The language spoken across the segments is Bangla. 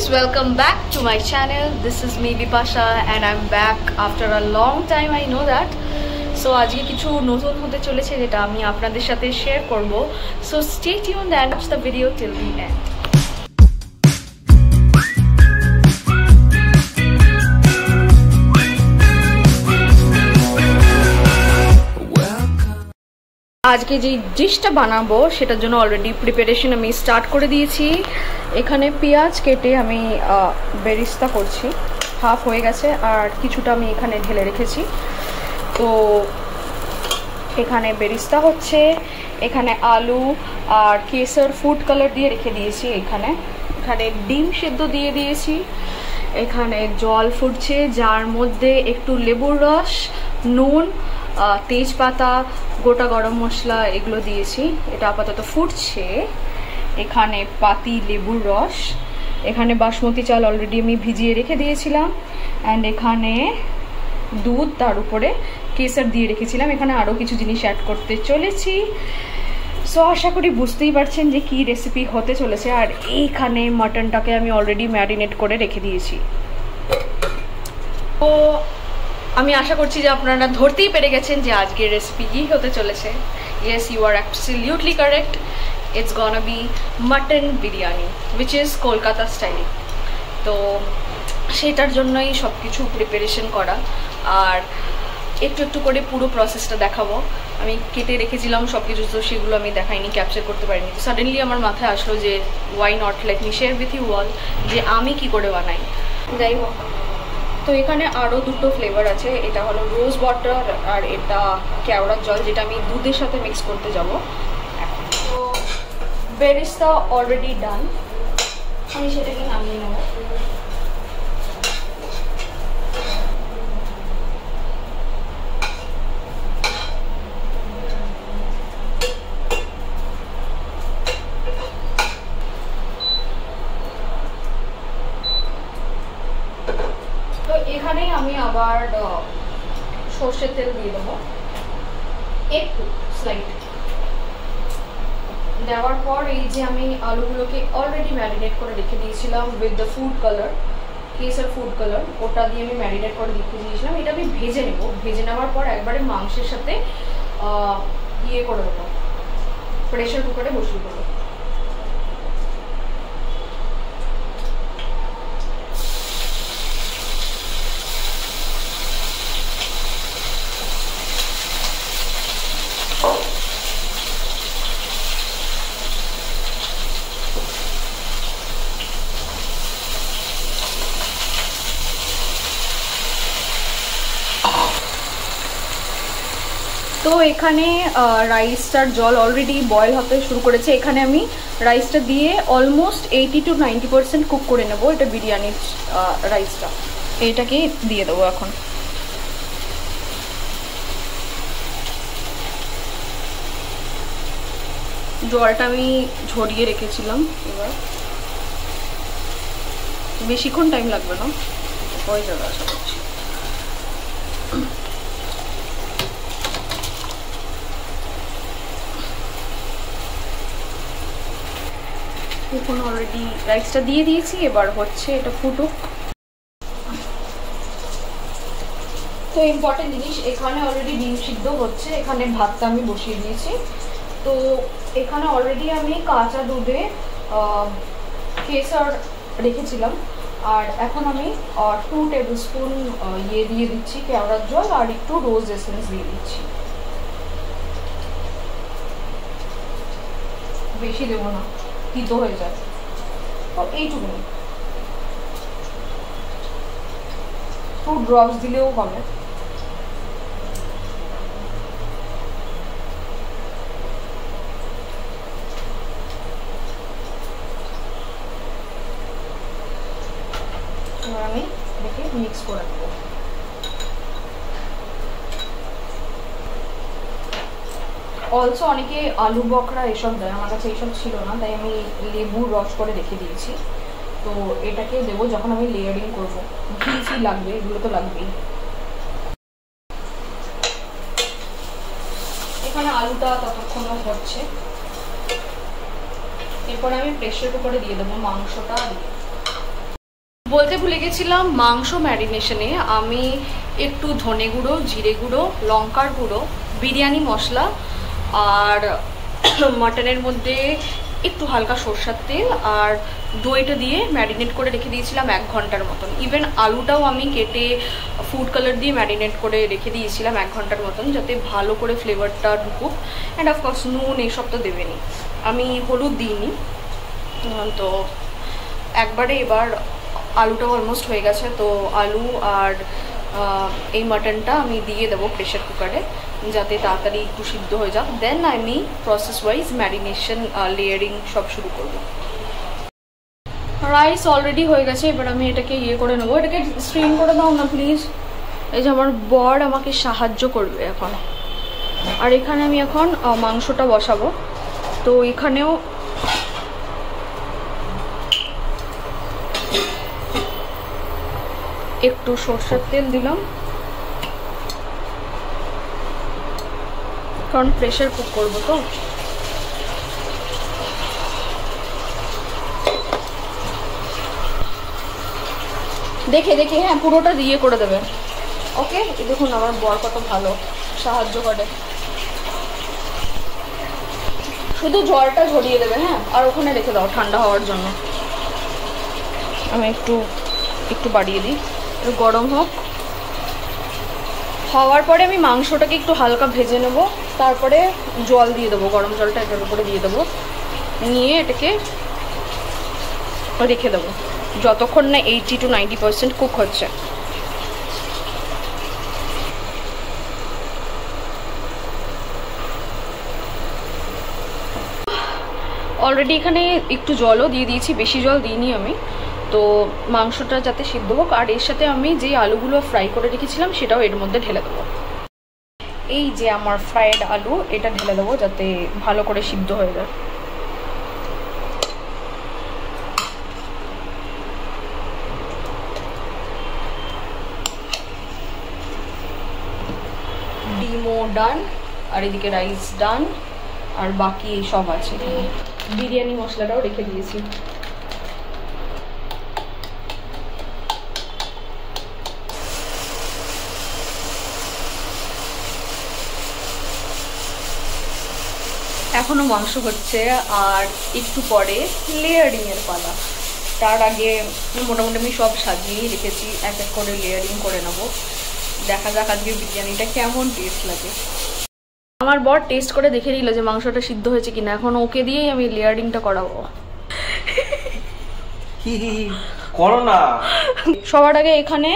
guys, welcome back to my channel. This is me Bipasha and I'm back after a long time, I know that. So আজকে কিছু নতুন হতে চলেছে যেটা আমি আপনাদের সাথে শেয়ার করব. So stay tuned and watch the video till the end. আজকে যে ডিশটা বানাবো সেটার জন্য অলরেডি প্রিপারেশন আমি স্টার্ট করে দিয়েছি. এখানে পেঁয়াজ কেটে আমি বেরিস্তা করছি, হাফ হয়ে গেছে আর কিছুটা আমি এখানে ঢেলে রেখেছি. তো এখানে বেরিস্তা হচ্ছে, এখানে আলু আর কেসর ফুড কালার দিয়ে রেখে দিয়েছি, এখানে ডিম সেদ্ধ দিয়ে দিয়েছি, এখানে জল ফুটছে যার মধ্যে একটু লেবুর রস, নুন, তেজপাতা, গোটা গরম মশলা এগুলো দিয়েছি. এটা আপাতত ফুটছে. এখানে পাতি লেবুর রস, এখানে বাসমতি চাল অলরেডি আমি ভিজিয়ে রেখে দিয়েছিলাম, অ্যান্ড এখানে দুধ, তার উপরে কেসর দিয়ে রেখেছিলাম. এখানে আরও কিছু জিনিস অ্যাড করতে চলেছি. সো আশা করি বুঝতেই পারছেন যে কী রেসিপি হতে চলেছে. আর এইখানে মাটনটাকে আমি অলরেডি ম্যারিনেট করে রেখে দিয়েছি. তো আমি আশা করছি যে আপনারা ধরতেই পেরে গেছেন যে আজকের রেসিপি কী হতে চলেছে. Yes, you are absolutely correct. It's gonna be mutton biryani which is Kolkata style. তো সেটার জন্যই সব কিছু প্রিপারেশন করা, আর একটু একটু করে পুরো প্রসেসটা দেখাবো. আমি কেটে রেখেছিলাম সব কিছু, তো সেগুলো আমি দেখাইনি, ক্যাপচার করতে পারিনি. তো সাডেনলি আমার মাথায় আসলো যে why not let me share with you all যে আমি কি করে বানাই. যাই হোক, তো এখানে আরও দুটো ফ্লেভার আছে. এটা হলো রোজ ওয়াটার আর এটা কেওড়ার জল, যেটা আমি দুধের সাথে মিক্স করতে যাব এখন. তো বেরিস্তা অলরেডি ডান, আমি সেটাকে নামিয়ে নেব. তো এখানেই আমি আবার সর্ষের তেল দিয়ে দেবো একটু স্লাইট. দেওয়ার পর এই যে আমি আলুগুলোকে অলরেডি ম্যারিনেট করে রেখে দিয়েছিলাম with the food colour, Kesar food colour, ওটা দিয়ে আমি ম্যারিনেট করে রেখে দিয়েছিলাম. এটা আমি ভেজে নেব. ভেজে নেওয়ার পর একবারে মাংসের সাথে ইয়ে করে দেবো, প্রেশার কুকারে বসিয়ে দেবো. তো এখানে রাইসটার জল অলরেডি বয়েল হতে শুরু করেছে. এখানে আমি রাইসটা দিয়ে অলমোস্ট 80 to 90% কুক করে নেব. এটা বিরিয়ানির রাইসটা, এইটাকে দিয়ে দেবো এখন. জলটা আমি ঝরিয়ে রেখেছিলাম. এবার বেশিক্ষণ টাইম লাগবে না, হয়ে যাবে আশা করছি. এখন অলরেডি রাইসটা দিয়ে দিয়েছি, এবার হচ্ছে এটা ফুটুক. তো ইম্পর্টেন্ট জিনিস, এখানে অলরেডি ডিম সিদ্ধ হচ্ছে, এখানে ভাতটা আমি বসিয়ে দিয়েছি. তো এখানে অলরেডি আমি কাঁচা দুধে কেসর রেখেছিলাম, আর এখন আমি 2 টেবিলস্পুন ইয়ে দিয়ে দিচ্ছি, কেওড়ার জল, আর একটু রোজ এসেন্স দিয়ে দিচ্ছি. বেশি দেবো না, তিতো হয়ে যায়. তো এইটুকুনি, 2 ড্রপস দিলেও হবে. এবার আমি এটাকে মিক্স করে দেবো. অলসো অনেকে আলু বকরা এসব দেয়, আমার কাছে এইসব ছিল না, তাই আমি লেবুর রস করে রেখে দিয়েছি. তো এটাকে দেবো যখন আমি লেয়ারিং করবো. ঘি লাগবে, এগুলো তো লাগবেই. এখানে আলুটা ততক্ষণ হচ্ছে. এরপরে আমি প্রেসার কুকারে দিয়ে দেবো মাংসটা দিয়ে। বলতে ভুলে গেছিলাম, মাংস ম্যারিনেশনে আমি একটু ধনে গুঁড়ো, জিরে গুঁড়ো, লঙ্কার গুঁড়ো, বিরিয়ানি মশলা আর মাটনের মধ্যে একটু হালকা সরষের তেল আর দইটা দিয়ে ম্যারিনেট করে রেখে দিয়েছিলাম 1 ঘন্টার মতন। ইভেন আলুটাও আমি কেটে ফুড কালার দিয়ে ম্যারিনেট করে রেখে দিয়েছিলাম 1 ঘন্টার মতন, যাতে ভালো করে ফ্লেভারটা ঢুকুক। অ্যান্ড অফকোর্স নুন এইসব তো দেবেনি, আমি হলুদ দিইনি। তো একবারে এবার আলুটাও অলমোস্ট হয়ে গেছে, তো আলু আর এই মাটনটা আমি দিয়ে দেবো প্রেশার কুকারে, যাতে তাড়াতাড়ি একটু সিদ্ধ হয়ে যাক। দেন আমি প্রসেস ওয়াইজ ম্যারিনেশন লেয়ারিং সব শুরু করব। রাইস অলরেডি হয়ে গেছে, এবার আমি এটাকে করে নেবো। এটাকে স্ট্রিম করে দাও না প্লিজ। এই যে আমার বর আমাকে সাহায্য করবে এখন। আর এখানে আমি এখন মাংসটা বসাবো। তো এখানেও একটু সরষের তেল দিলাম, কারণ প্রেশার কুক করবো। তো দেখে দেখে, হ্যাঁ পুরোটা দিয়ে করে দেবে। ওকে, দেখুন আমার বর কত ভালো সাহায্য করে। শুধু জলটা ঝরিয়ে দেবে, হ্যাঁ, আর ওখানে রেখে দাও ঠান্ডা হওয়ার জন্য। আমি একটু বাড়িয়ে দিই, গরম হোক। হওয়ার পরে আমি মাংসটাকে একটু হালকা ভেজে নেব, তারপরে জল দিয়ে দেবো, গরম জলটা এটার উপরে দিয়ে দেবো, নিয়ে এটাকে রেখে দেবো যতক্ষণ না 80 to 90% কুক হচ্ছে। অলরেডি এখানে একটু জলও দিয়ে দিয়েছি, বেশি জল দিইনি আমি। তো মাংসটা যাতে সিদ্ধ হোক, আর এর সাথে আমি যে আলুগুলো ফ্রাই করে রেখেছিলাম সেটাও এর মধ্যে ঢেলে দেবো। এই যে আমার ফ্রাইড আলু, এটা ঢেলে দেবো যাতে ভালো করে সিদ্ধ হয়ে যায়। ডিমও ডান, আর এদিকে রাইস ডান, আর বাকি সব আছে। বিরিয়ানি মশলাটাও রেখে দিয়েছি। এখনো মাংস হচ্ছে, আর একটু পরে লেয়ারিং এর পালা। তার আগে মোটামুটি আমি সব সাজিয়েই রেখেছি, এক এক করে লেয়ারিং করে নেবো। দেখা যাক আজকে বিরিয়ানিটা কেমন টেস্ট লাগে। আমার বর টেস্ট করে দেখে নিল যে মাংসটা সিদ্ধ হয়েছে কিনা, এখন ওকে দিয়েই আমি লেয়ারিংটা করাবো। করো না। সবার আগে এখানে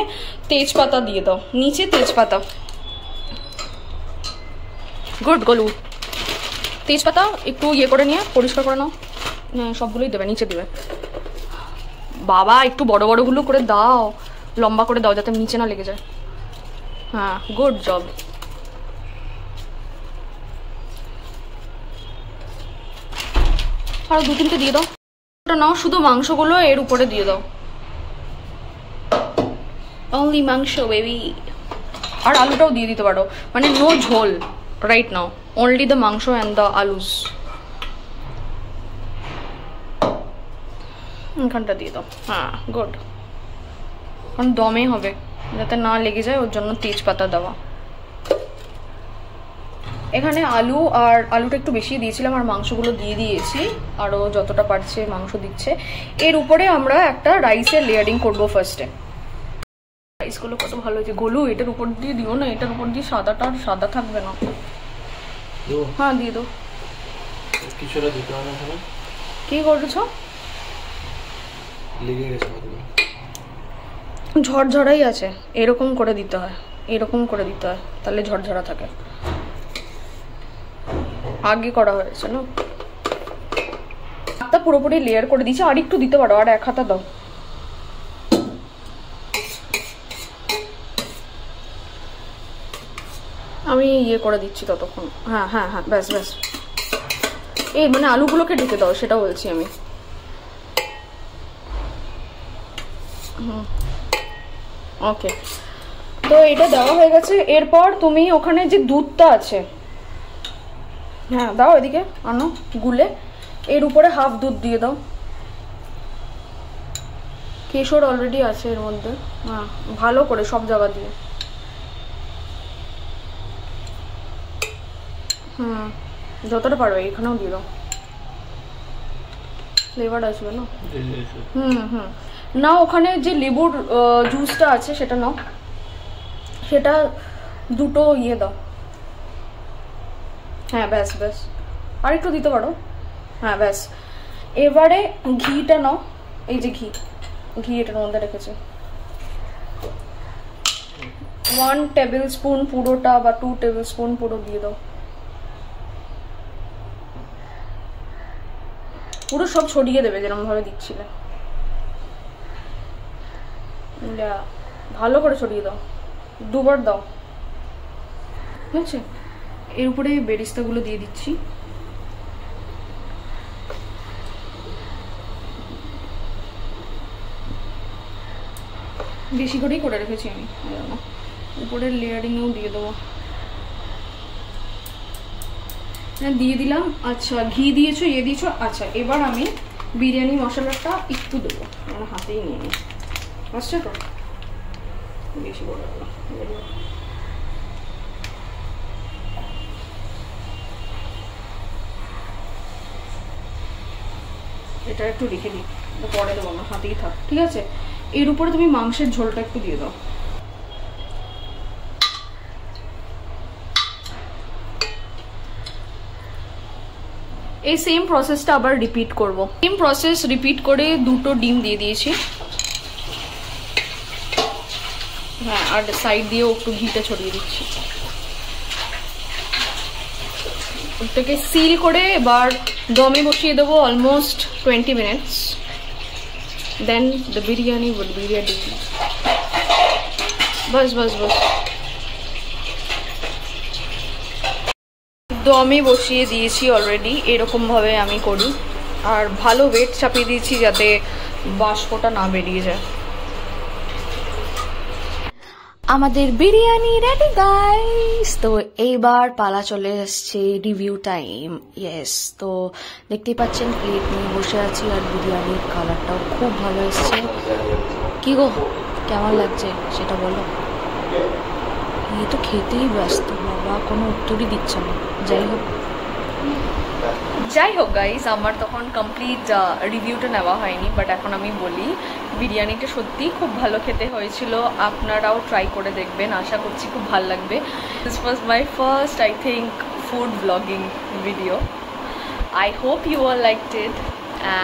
তেজপাতা দিয়ে দাও, নিচে তেজপাতা। গুড গলু। তেজপাতা একটু করে নিয়ে পরিষ্কার করে নাও। হ্যাঁ, সবগুলোই দেবে, নিচে দেবে। বাবা একটু বড় বড়গুলো করে দাও, লম্বা করে দাও যাতে নিচে না লেগে যায়। হ্যাঁ, গুড জব। আর 2-3টে দিয়ে দাও। ওটা নাও, শুধু মাংসগুলো এর উপরে দিয়ে দাও। অনলি মাংস বেবি। আর আলুটাও দিয়ে দিতে পারো, মানে নো ঝোল রাইট নাও, only the মাংস and the আলুস। এখানটা দিয়ে দাও। হ্যাঁ, গুড। কারণ দমে হবে, যাতে না লেগে যায়, ওর জন্য তেজপাতা দেওয়া। এখানে আলু আর আলুটা একটু বেশি দিয়েছিলাম, আর মাংসগুলো দিয়ে দিয়েছি, আরও যতটা পারছে মাংস দিচ্ছে। এর উপরে আমরা একটা রাইসের লেয়ারিং করবো ফার্স্টে। রাইসগুলো কত ভালো হয়েছে। গোলু এটার উপর দিয়ে দিও না, এটার উপর দিয়ে সাদাটা আর সাদা থাকবে না। হ্যাঁ, দিয়ে দাও। কি করছো? ঝরঝরাই আছে, এরকম করে দিতে হয়, এরকম করে দিতে হয়, তাহলে ঝরঝরা থাকে। আগে করা হয়েছে না, হাতটা পুরোপুরি লেয়ার করে দিয়েছি। আর একটু দিতে পারো, আর 1 হাতা দাও। আমি করে দিচ্ছি ততক্ষণ। হ্যাঁ হ্যাঁ হ্যাঁ, ব্যাস ব্যাস। এই মানে আলুগুলোকে ঢেকে দাও, সেটা বলছি আমি। ওকে, তো এটা দেওয়া হয়ে গেছে। এরপর তুমি ওখানে যে দুধটা আছে, হ্যাঁ দাও, এদিকে আনো গুলে। এর উপরে হাফ দুধ দিয়ে দাও। কেশর অলরেডি আছে এর মধ্যে। হ্যাঁ, ভালো করে সব জায়গা দিয়ে। যতটা পারবে এখানেও দিয়ে দাও, ফ্লেভার আসবে না। না, ওখানে যে লেবুর জুসটা আছে সেটা নাও, সেটা দুটো ইয়ে দাও। হ্যাঁ ব্যাস ব্যাস, আর একটু দিতে পারো। হ্যাঁ ব্যাস, এবারে ঘিটা নাও, এই যে ঘি এটার মধ্যে রেখেছে, 1 টেবিল স্পুন পুরোটা বা 2 টেবিল স্পুন পুরো দিয়ে দাও। পুরো সব ছড়িয়ে দেবে যেরকম ভাবে দিচ্ছিলে, ভালো করে ছড়িয়ে দাও, দুবার দাও। ঠিক আছে, এর উপরে বেরিস্তাগুলো দিয়ে দিচ্ছি। বেশি করেই করে রেখেছি আমি, উপরের লেয়ারিংও দিয়ে দেবো। দিয়ে দিলাম। আচ্ছা, ঘি দিয়েছো, ইয়ে দিয়েছো। আচ্ছা, এবার আমি বিরিয়ানি মশলাটা একটু দেবো, আমার হাতেই নিয়ে নিই। আসছে তো, বেশি বড় হলো। এটা একটু রেখে দিই, পরে দেবো, আমার হাতেই থাক। ঠিক আছে, এর উপরে তুমি মাংসের ঝোলটা একটু দিয়ে দাও। এই সেম প্রসেসটা আবার রিপিট করব। সেম প্রসেস রিপিট করে 2টো ডিম দিয়ে দিয়েছি। হ্যাঁ, আর সাইড দিয়েও একটু ঘিটা ছড়িয়ে দিচ্ছি। ওটাকে সিল করে এবার দমে বসিয়ে দেবো almost 20 minutes. Then the biryani will be ready. বাস বাস বাস, দমে বসিয়ে দিয়েছি অলরেডি, এরকম ভাবে আমি করি। আর ভালো ওয়েট চাপিয়ে দিয়েছি যাতে বাষ্পটা না বেরিয়ে যায়। আমাদের বিরিয়ানি রেডি গাইস। তো এইবার পালা চলে এসছে রিভিউ টাইম। ইয়েস, তো দেখতেই পাচ্ছেন প্লেট নিয়ে বসে আছি, আর বিরিয়ানির কালারটাও খুব ভালো এসছে। কি গো, কেমন লাগছে সেটা বলো। এই তো খেতেই ব্যস্ত, বাবা কোনো উত্তরই দিচ্ছে না। যাই হোক গাইস, আমার তখন কমপ্লিট রিভিউটা নেওয়া হয়নি, বাট এখন আমি বলি বিরিয়ানিটা সত্যিই খুব ভালো খেতে হয়েছিল। আপনারাও ট্রাই করে দেখবেন, আশা করছি খুব ভালো লাগবে। This was my first, I think, food blogging video. I hope you all liked it,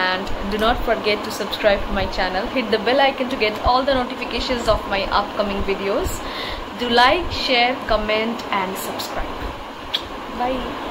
and do not forget to subscribe to my channel. Hit the bell icon to get all the notifications of my upcoming videos. Do like, share, comment and subscribe. Bye.